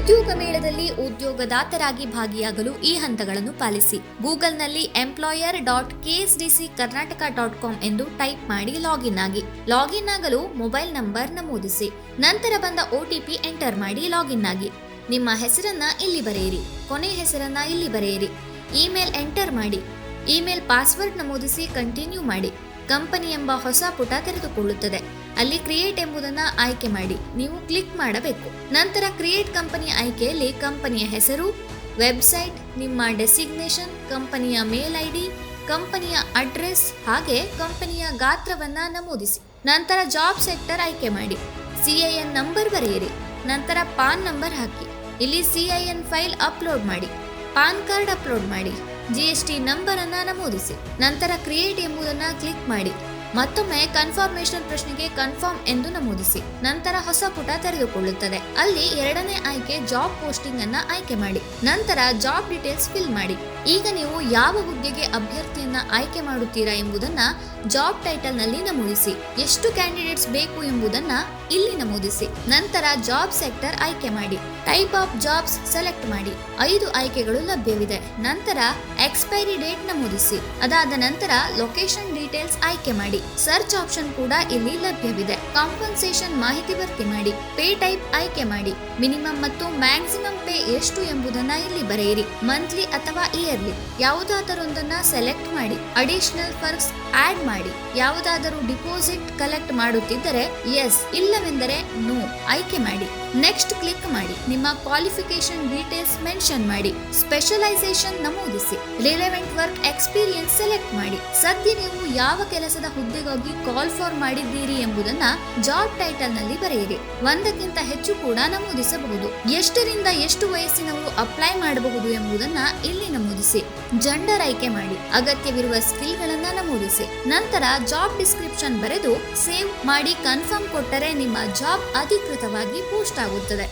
ಉದ್ಯೋಗ ಮೇಳದಲ್ಲಿ ಉದ್ಯೋಗದಾತರಾಗಿ ಭಾಗಿಯಾಗಲು ಈ ಹಂತಗಳನ್ನು ಪಾಲಿಸಿ. ಗೂಗಲ್ನಲ್ಲಿ employer.ksdckarnataka.com ಎಂದು ಟೈಪ್ ಮಾಡಿ ಲಾಗಿನ್ ಆಗಿ. ಲಾಗಿನ್ ಆಗಲು ಮೊಬೈಲ್ ನಂಬರ್ ನಮೂದಿಸಿ. ನಂತರ ಬಂದ OTP ಎಂಟರ್ ಮಾಡಿ ಲಾಗಿನ್ ಆಗಿ. ನಿಮ್ಮ ಹೆಸರನ್ನ ಇಲ್ಲಿ ಬರೆಯಿರಿ, ಕೊನೆ ಹೆಸರನ್ನ ಇಲ್ಲಿ ಬರೆಯಿರಿ. ಇಮೇಲ್ ಎಂಟರ್ ಮಾಡಿ. ಇಮೇಲ್ ಪಾಸ್ವರ್ಡ್ ನಮೂದಿಸಿ ಕಂಟಿನ್ಯೂ ಮಾಡಿ. ಕಂಪನಿ ಎಂಬ ಹೊಸ ಪುಟ ತೆರೆದುಕೊಳ್ಳುತ್ತದೆ. ಅಲ್ಲಿ ಕ್ರಿಯೇಟ್ ಎಂಬುದನ್ನು ಆಯ್ಕೆ ಮಾಡಿ. ನೀವು ಕ್ಲಿಕ್ ಮಾಡಬೇಕು. ನಂತರ ಕ್ರಿಯೇಟ್ ಕಂಪನಿ ಆಯ್ಕೆಯಲ್ಲಿ ಕಂಪನಿಯ ಹೆಸರು, ವೆಬ್ಸೈಟ್, ನಿಮ್ಮ ಡೆಸಿಗ್ನೇಷನ್, ಕಂಪನಿಯ ಮೇಲ್ ID, ಕಂಪನಿಯ ಅಡ್ರೆಸ್ ಹಾಗೆ ಕಂಪನಿಯ ಗಾತ್ರವನ್ನ ನಮೂದಿಸಿ. ನಂತರ ಜಾಬ್ ಸೆಕ್ಟರ್ ಆಯ್ಕೆ ಮಾಡಿ. CIN ನಂಬರ್ ಬರೆಯಿರಿ. ನಂತರ ಪಾನ್ ನಂಬರ್ ಹಾಕಿ. ಇಲ್ಲಿ CIN ಫೈಲ್ ಅಪ್ಲೋಡ್ ಮಾಡಿ. ಪಾನ್ ಕಾರ್ಡ್ ಅಪ್ಲೋಡ್ ಮಾಡಿ. GST ನಂಬರ್ ಅನ್ನ ನಮೂದಿಸಿ. ನಂತರ ಕ್ರಿಯೇಟ್ ಎಂಬುದನ್ನು ಕ್ಲಿಕ್ ಮಾಡಿ. ಮತ್ತೊಮ್ಮೆ ಕನ್ಫರ್ಮೇಷನ್ ಪ್ರಶ್ನೆಗೆ ಕನ್ಫರ್ಮ್ ಎಂದು ನಮೂದಿಸಿ. ನಂತರ ಹೊಸ ಪುಟ ತೆರೆದುಕೊಳ್ಳುತ್ತದೆ. ಅಲ್ಲಿ ಎರಡನೇ ಆಯ್ಕೆ ಜಾಬ್ ಪೋಸ್ಟಿಂಗ್ ಅನ್ನ ಆಯ್ಕೆ ಮಾಡಿ. ನಂತರ ಜಾಬ್ ಡೀಟೇಲ್ಸ್ ಫಿಲ್ ಮಾಡಿ. ಈಗ ನೀವು ಯಾವ ಹುದ್ದೆಗೆ ಅಭ್ಯರ್ಥಿಯನ್ನ ಆಯ್ಕೆ ಮಾಡುತ್ತೀರಾ ಎಂಬುದನ್ನ ಜಾಬ್ ಟೈಟಲ್ ನಲ್ಲಿ ನಮೂದಿಸಿ. ಎಷ್ಟು ಕ್ಯಾಂಡಿಡೇಟ್ಸ್ ಬೇಕು ಎಂಬುದನ್ನ ಇಲ್ಲಿ ನಮೂದಿಸಿ. ನಂತರ ಜಾಬ್ ಸೆಕ್ಟರ್ ಆಯ್ಕೆ ಮಾಡಿ. ಟೈಪ್ ಆಫ್ ಜಾಬ್ಸ್ ಸೆಲೆಕ್ಟ್ ಮಾಡಿ. 5 ಆಯ್ಕೆಗಳು ಲಭ್ಯವಿದೆ. ನಂತರ ಎಕ್ಸ್ಪೈರಿ ಡೇಟ್ ನಮೂದಿಸಿ. ಅದಾದ ನಂತರ ಲೊಕೇಶನ್ ಡೀಟೇಲ್ಸ್ ಆಯ್ಕೆ ಮಾಡಿ. ಸರ್ಚ್ ಆಪ್ಷನ್ ಕೂಡ ಇಲ್ಲಿ ಲಭ್ಯವಿದೆ. ಕಾಂಪನ್ಸೇಷನ್ ಮಾಹಿತಿ ಭರ್ತಿ ಮಾಡಿ. ಪೇ ಟೈಪ್ ಆಯ್ಕೆ ಮಾಡಿ. ಮಿನಿಮಮ್ ಮತ್ತು ಮ್ಯಾಕ್ಸಿಮಮ್ ಪೇ ಎಷ್ಟು ಎಂಬುದನ್ನ ಇಲ್ಲಿ ಬರೆಯಿರಿ. ಮಂತ್ಲಿ ಅಥವಾ ಇಯರ್ಲಿ ಯಾವುದಾದರೊಂದನ್ನ ಸೆಲೆಕ್ಟ್ ಮಾಡಿ. ಅಡಿಷನಲ್ ಫರ್ಕ್ಸ್ ಆಡ್ ಮಾಡಿ. ಯಾವುದಾದರೂ ಡಿಪಾಸಿಟ್ ಕಲೆಕ್ಟ್ ಮಾಡುತ್ತಿದ್ದರೆ ಎಸ್, ಇಲ್ಲವೆಂದರೆ ನೋ ಆಯ್ಕೆ ಮಾಡಿ. ನೆಕ್ಸ್ಟ್ ಕ್ಲಿಕ್ ಮಾಡಿ. ನಿಮ್ಮ ಕ್ವಾಲಿಫಿಕೇಶನ್ ಡೀಟೇಲ್ಸ್ ಮೆನ್ಷನ್ ಮಾಡಿ. ಸ್ಪೆಷಲೈಸೇಷನ್ ನಮೂದಿಸಿ. ರಿಲೆವೆಂಟ್ ವರ್ಕ್ ಎಕ್ಸ್ಪೀರಿಯನ್ಸ್ ಸೆಲೆಕ್ಟ್ ಮಾಡಿ. ಸದ್ಯ ನೀವು ಯಾವ ಕೆಲಸದ ಹುದ್ದೆಗಾಗಿ ಕಾಲ್ ಫಾರ್ ಮಾಡಿದ್ದೀರಿ ಎಂಬುದನ್ನ ಜಾಬ್ ಟೈಟಲ್ ನಲ್ಲಿ ಬರೆಯಿರಿ. 1ಕ್ಕಿಂತ ಹೆಚ್ಚು ಕೂಡ ನಮೂದಿಸಬಹುದು. ಎಷ್ಟರಿಂದ ಎಷ್ಟು ವಯಸ್ಸಿನವರು ಅಪ್ಲೈ ಮಾಡಬಹುದು ಎಂಬುದನ್ನ ಇಲ್ಲಿ ನಮೂದಿಸಿ. ಜೆಂಡರ್ ಆಯ್ಕೆ ಮಾಡಿ. ಅಗತ್ಯವಿರುವ ಸ್ಕಿಲ್ ಗಳನ್ನ ನಮೂದಿಸಿ. ನಂತರ ಜಾಬ್ ಡಿಸ್ಕ್ರಿಪ್ಷನ್ ಬರೆದು ಸೇವ್ ಮಾಡಿ ಕನ್ಫರ್ಮ್ ಕೊಟ್ಟರೆ ನಿಮ್ಮ ಜಾಬ್ ಅಧಿಕೃತವಾಗಿ ಪೋಸ್ಟ್ ಆಗುತ್ತದೆ.